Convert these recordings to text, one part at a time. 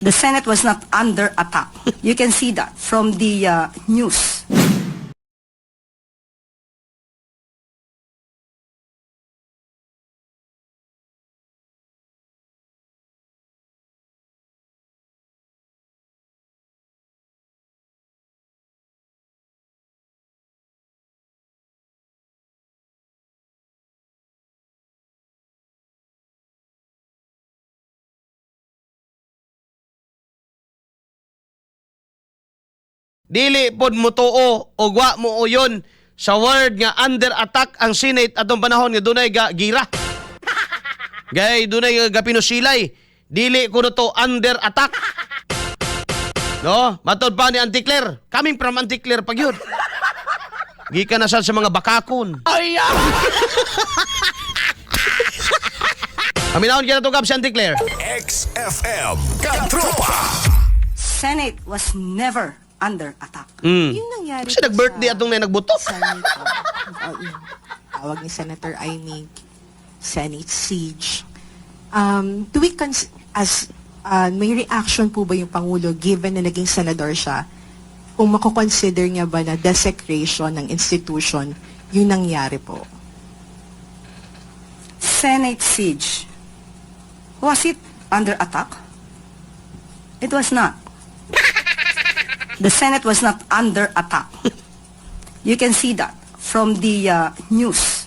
The Senate was not under attack. You can see that from the news. Dili pod mo tuo o wa mo uyon sa word nga under attack ang Senate atong panahon nga dunay gira. Gay dunay gapinusilay. Dili kuno to under attack. No, matod pa ni Anticler. Coming from Anticler pag yun. Gikan na sad sa mga bakakon. Ay! Aminaon kita to gab si Anticler. XFM Katropa. Senate was never under attack. Yung nangyari Kasi nag-birthday atong na nagbuto. Senate, tawag ni Senator Aimee, Senate siege. Do we may reaction po ba yung Pangulo given na naging senador siya kung mako-consider niya ba na desecration ng institution yung nangyari po? Senate siege. Was it under attack? It was not. The Senate was not under attack. You can see that from the news.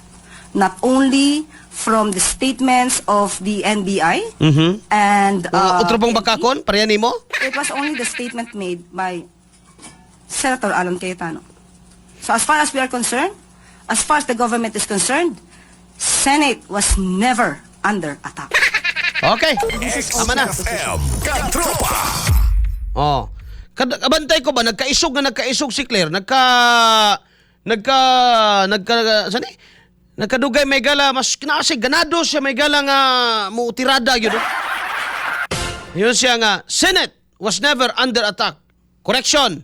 Not only from the statements of the NBI and Otro pong bakakon, pareha nimo? it was only the statement made by Senator Alan Cayetano. So as far as we are concerned, as far as the government is concerned, Senate was never under attack. Okay. Tama na. XFM Katropa. Oh. Kabantay ko ba nagkaisog si Claire, sani? Nagkadugay may gala mas kinasi ganado siya may gala nga mo tirada gyud. Yun siya nga Senate was never under attack. Correction.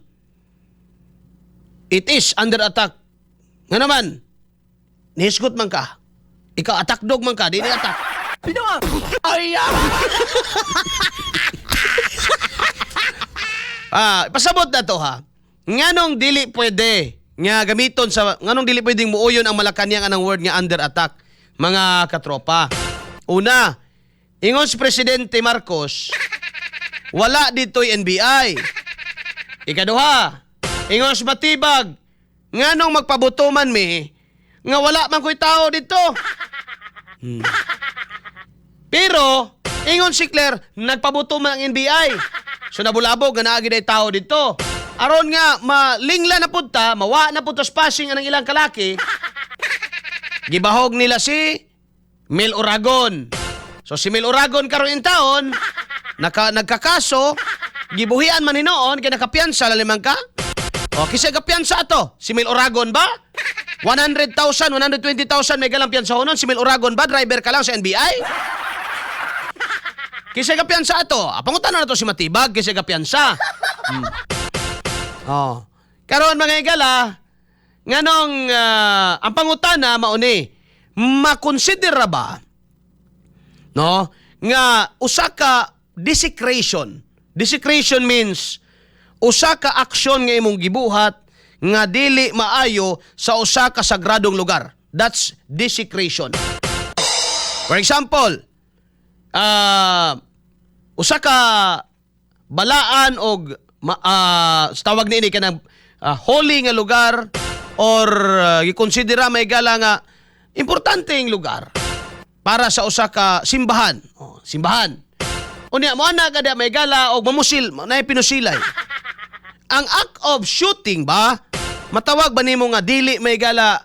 It is under attack. Nga naman nihisgot man ka. Ikaw attack dog man ka, di attack. Ay! Pasabot na to ha. Nganong dili pwede nga gamiton sa nganong dili pwedeng muuyon ang Malacañang anang word nga under attack mga katropa. Una, ingon si Presidente Marcos, wala dito'y NBI. Ikaduha, ingon si Matibag, nganong magpabutuman mi nga wala man ko'y tao dito. Pero ingon si Claire, nagpabutuman ang NBI. So nabulabog nga naagi day tao dito. Aron nga malingla na punta, mawa na punta spasing ang ilang kalaki. Gibahog nila si Mel Oragon. So si Mel Oragon karon in taon nagkakaso, gibuhian man hinoon kay nakapiyansa lalimang ka. O kisa kapiyansa ato, si Mel Oragon ba? 100,000, 120,000 may galang piyansa honon. Si Mel Oragon ba driver ka lang sa NBI? Kisay kapiyansa ato. Pangutan na to si Matibag, kisay kapiyansa. Oh. Karon mga igala, nganong ang pangutana mauni, makonsidera ba no nga usa ka desecration. Desecration means usa ka aksyon nga imong gibuhat nga dili maayo sa usa ka sagradong lugar. That's desecration. For example, usa ka balaan og tawag niini kanang holy nga lugar or gikonsidera may gala nga importanteng lugar para sa usa ka simbahan. Simbahan. Unya mo ana kada may gala og mamusil, nay pinusilay. Ang act of shooting ba matawag ba nimo nga dili may gala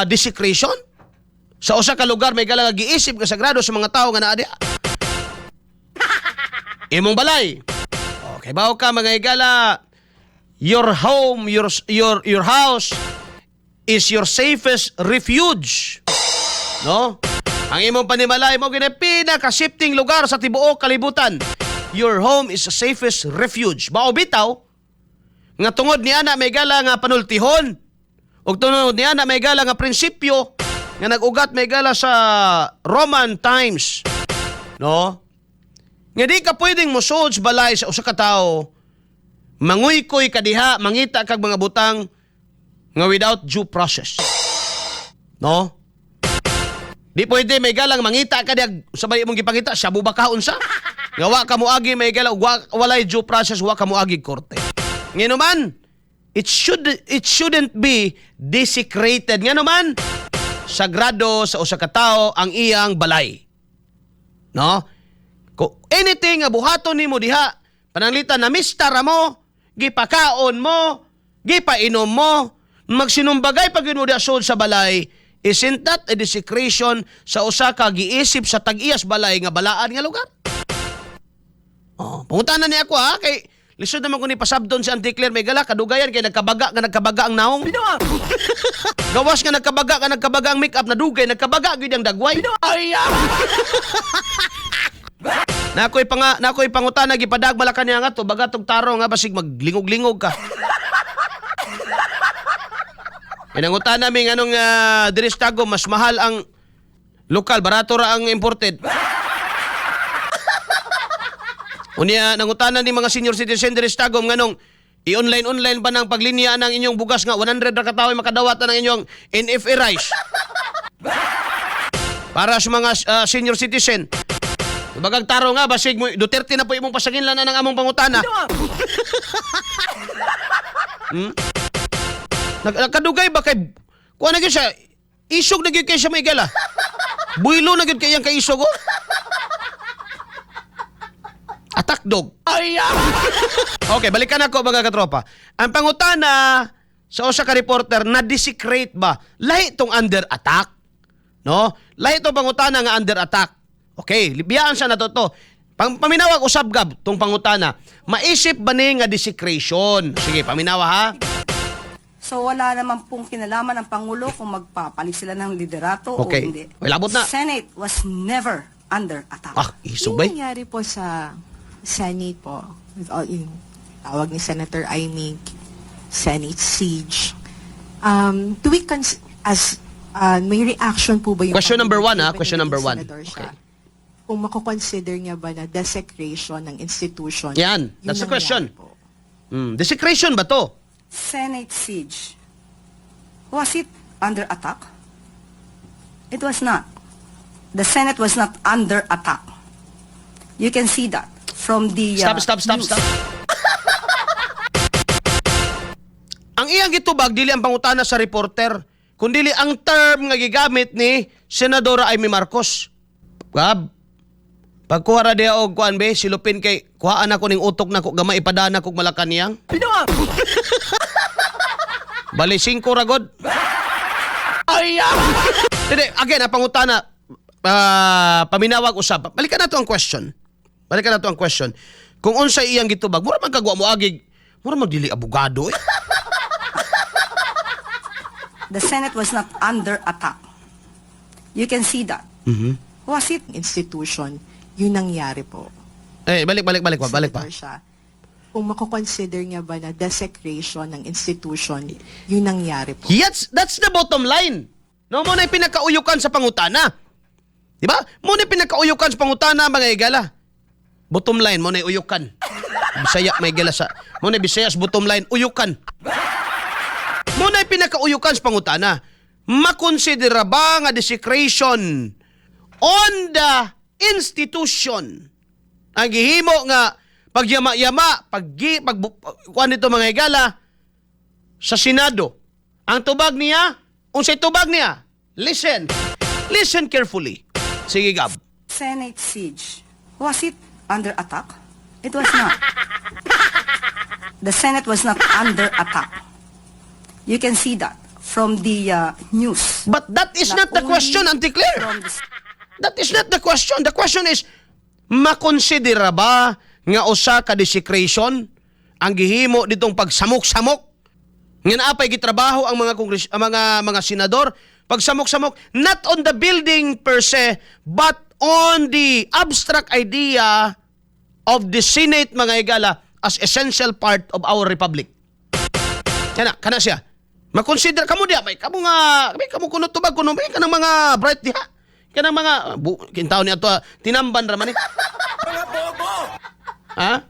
desecration? Sa usa ka lugar may gala nga giisip nga sagrado sa mga tawo nga naa diha. Imong balay. Okay, bawo ka mga igala. Your home, your house is your safest refuge. No? Ang imong panimalay mo gina pinaka-shifting lugar sa tibuok kalibutan. Your home is the safest refuge. Bao bitaw nga tungod ni ana may gala nga panultihon. Ug tungod ni ana may gala nga prinsipyo nga nag-ugat may gala sa Roman times. No? Nga di ka pwedeng musod sa balay sa usa ka tawo, manguykoy ka diha, mangita kag mga butang nga without due process. No? Di pwede may galang mangita ka diha, sabay imong gipangita, shabu ba ka unsa? Nga wa ka moagi may galang, walay due process, wa ka moagi korte. Ngano man, it shouldn't be desecrated. Ngano man, sagrado sa usa ka tawo ang iyang balay. No? Kung anything nga buhaton nimo diha, pananglitan na mistara mo, gipakaon mo, gipainom mo, magsinumbagay pag mo diha sud sa balay, isn't that a desecration sa usa ka giisip sa tag-iyas balay nga balaan nga lugar? Oh, pangutanan ni ako ha, kay lisod naman ko ni pasabdon si Auntie Claire may gala, kadugayan kay nagkabaga ang naong. Gawas nga nagkabaga ang make-up na dugay, nagkabaga gyud ang dagway. Nakoy pangutana gipadag malakan niya nga to, bagatog taro nga basig maglingog-lingog ka. Inangutan namin anong diristago, mas mahal ang lokal, barato ra ang imported. Unya, nangutanan ni mga senior citizen diristago nganong i-online ba ng paglinya ng inyong bugas nga 100 ra katawo makadawat ng inyong NFA rice. Para sa mga senior citizen. Bagag taro nga, basig mo, Duterte na po imong pasaginlan na ng among pangutana. Nakadugay ba kay kuha na gyud siya, isog na gyud kay siya may gala. Builo na gyud kay iyang kaisog oh. Attack dog. Okay, balikan ako mga katropa. Ang pangutana sa usa ka reporter na desecrate ba? Lahi tong under attack. No? Lahi tong pangutana nga under attack. Okay, libiyaan siya na to. Paminawag usab gab tong pangutana. Maisip ba ni nga desecration? Sige, paminawa ha. So wala naman pong kinalaman ng Pangulo kung magpapalit sila ng liderato Okay. o hindi. May labot na. Senate was never under attack. Ah, isog ba? Yung nangyari po sa Senate po, with all yung tawag ni Senator Aimee, Senate siege. Do we may reaction po ba yung Question number Pangulo, one, ha? given Question na number naging one. senator siya? Okay. Kung mako-consider niya ba na desecration ng institution? Yan, yung that's the nangyari question. po? Desecration ba to? Senate siege. Was it under attack? It was not. The Senate was not under attack. You can see that from the Stop. news. Ang iyang gitubag dili ang pangutana sa reporter, kundi ang term nga gigamit ni Senadora Aimee Marcos. Gab, pagkuha ra diha og kuan be, silupin kay kuhaan ako ning utok nako gamay ipadana kog Malacanang. Bali 5 ra god. Hindi, again, ang pangutana, paminawag usab. Balikan nato ang question. Kung unsa iyang gitubag, mura man kagwa mo agig, mura magdili abogado eh. The Senate was not under attack. You can see that. Was it? Institution, yun nangyari po. Eh, balik pa. Senator siya. Kung mako-consider niya ba na desecration ng institution, yun nangyari po. Yes, that's the bottom line. No, mo na pinakauyukan sa pangutana. Di ba? Mo na pinakauyukan sa pangutana, mga igala. Bottom line, mo na uyukan. Bisaya, may igala sa... Mo na Bisayas, bottom line, uyukan. Mo na pinakauyukan sa pangutana. Makonsidera ba nga desecration on the institution ang gihimo nga pagyama-yama, kuan nito mga higala sa Senado. Ang tubag niya, unsay tubag niya? Listen carefully. Sige, Gab. Senate siege. Was it under attack? It was not. The Senate was not under attack. You can see that from the news. But that is not the only question, Auntie Claire. from the That is not the question. The question is, makonsidera ba nga usa ka desecration ang gihimo ditong pagsamok-samok? Nga naapay gitrabaho ang mga senador pagsamok-samok, not on the building per se, but on the abstract idea of the Senate, mga higala, as essential part of our republic. Kana siya. Makonsider kamo diha, may kamo kunot tubag kuno, may kanang mga bright diha. Kanang mga kintaw ni ato tinamban ra man ni. Ha?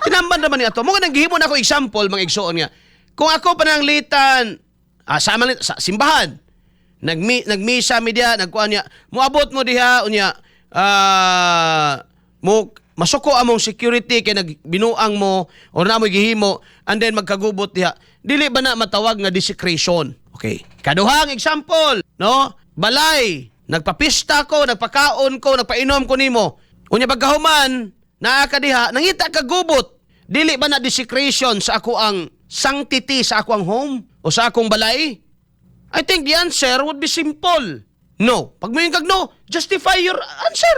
Tinamban ra man ni ato. Mo nang gihimo na ako example mga igsoon nga. Kung ako pananglitan sa simbahan, nagmisa mi diha, nagkuan niya, moabot mo diha unya mo masuko among security kay nagbinuang mo or na mo gihimo and then magkagubot diha. Dili ba na matawag nga desecration? Okay. Kaduhang example, no? Balay, nagpapista ko, nagpakaon ko, nagpainom ko nimo. Unya pagkahuman, naa ka diha, nangita ka gubot. Dili ba na desecration sa ako ang sanctity sa ako ang home o sa akong balay? I think the answer would be simple. No. Pag mo yung kag no, justify your answer.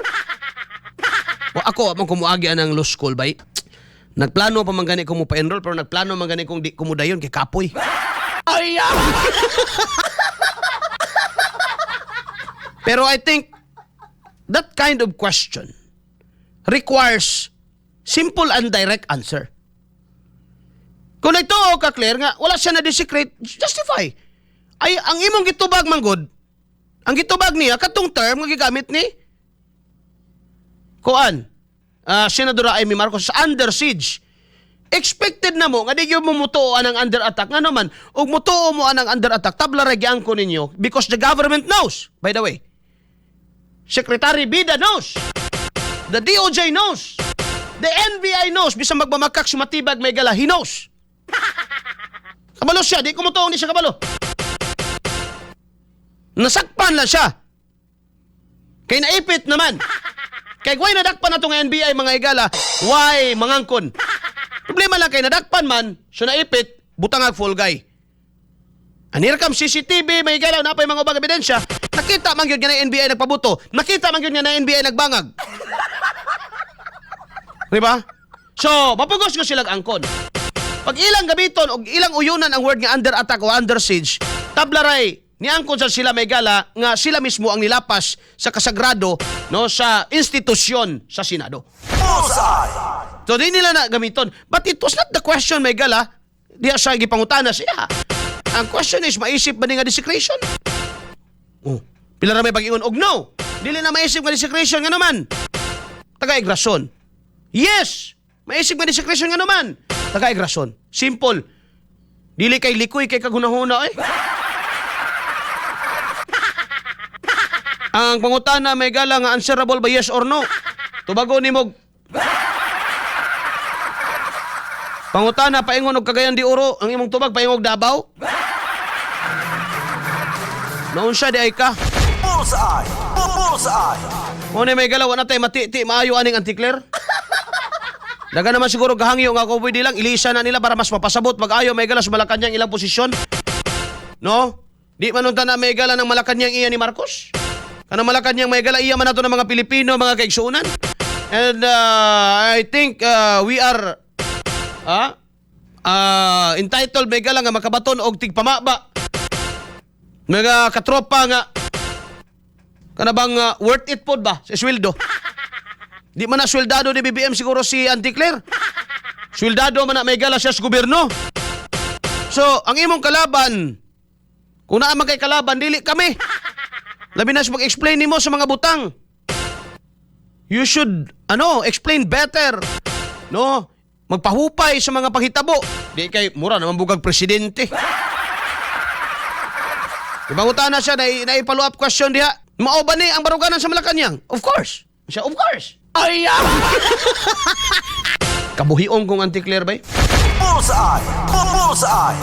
O ako, amang kumuagi ng law school, bay. Nagplano pa man gani kung mo pa-enroll, pero nagplano man gani kung di kumudayon kay kapoy. Ay! Pero I think that kind of question requires simple and direct answer. Kung ito ka clear nga, wala siya na desecrate, justify. Ay, ang imong gitubag manggod, ang gitubag niya, katong term nga gigamit ni Kuan, Senadora Amy Marcos, sa under siege. Expected na mo, nga di yung mumutuoan ang under attack. Nga naman, ug mutuo mo ang under attack, tabla regyan ko ninyo because the government knows, by the way. Secretary Bida knows. The DOJ knows. The NBI knows. Bisang magmamakak, sumatibag, may gala, he knows. Kabalo siya, di kumutuong ni siya kabalo. Nasakpan lang siya. Kay naipit naman. Kay why nadakpan na itong NBI mga igala, why mangangkon? Problema lang kay nadakpan man, so naipit, butangag full guy. Anirkam CCTV, may igala, napay mga ubang ebidensya, nakita man yun nga na NBI nagpabuto, nakita man yun nga na NBI nagbangag. Diba? So, mapugos ko silang angkon. Pag ilang gamiton o ilang uyunan ang word nga under attack o under siege, tablaray, niangkon sa sila may gala nga sila mismo ang nilapas sa kasagrado no sa institusyon sa Senado. So di nila na gamiton. But it was not the question may gala. Diya siya gipangutana siya. Ang question is maisip ba ni nga desecration? Oh, pila ra may pag-ingon og no. Dili na maisip nga desecration nga naman. Taga-igrason. Yes, maisip nga desecration nga naman. Taga-igrason. Simple. Dili kay likoy kay kagunahuna eh. Ang pangutana may gala nga answerable ba yes or no? Tubago ni mo. Pangutana paingon og Cagayan de Oro, ang imong tubag paingog Davao? Noon siya di ay ka. Bullseye! Bullseye! Mo ni may gala wala tay matiti maayo aning antikler. Daga naman siguro gahangyo nga ko pwede lang ilisa na nila para mas mapasabot mag-ayo may gala sa Malacanang ilang posisyon. No? Di man unta na may gala ng Malacanang iya ni Marcos? Kanang Malacanang may gala iya man nato ng mga Pilipino, mga kaigsuunan. And I think we are entitled may gala nga makabaton og tigpamaba. Mga katropa nga kanabang worth it pod ba sa sweldo. Di man na sweldado ni BBM siguro si Auntie Claire. Sweldado man na may gala siya sa gobyerno. So, ang imong kalaban, kung naaman kay kalaban, dili kami. Labi na mag-explain nimo sa mga butang. You should, explain better. No? Magpahupay sa mga panghitabo. Di kay, mura naman bugag presidente. Ibangutan na siya, na-follow up question diha. Mao ba ni ang baruganan sa Malacanang? Of course. Siya, of course. Ay, kabuhiong kong Auntie Claire, bay? Bullseye! Bullseye!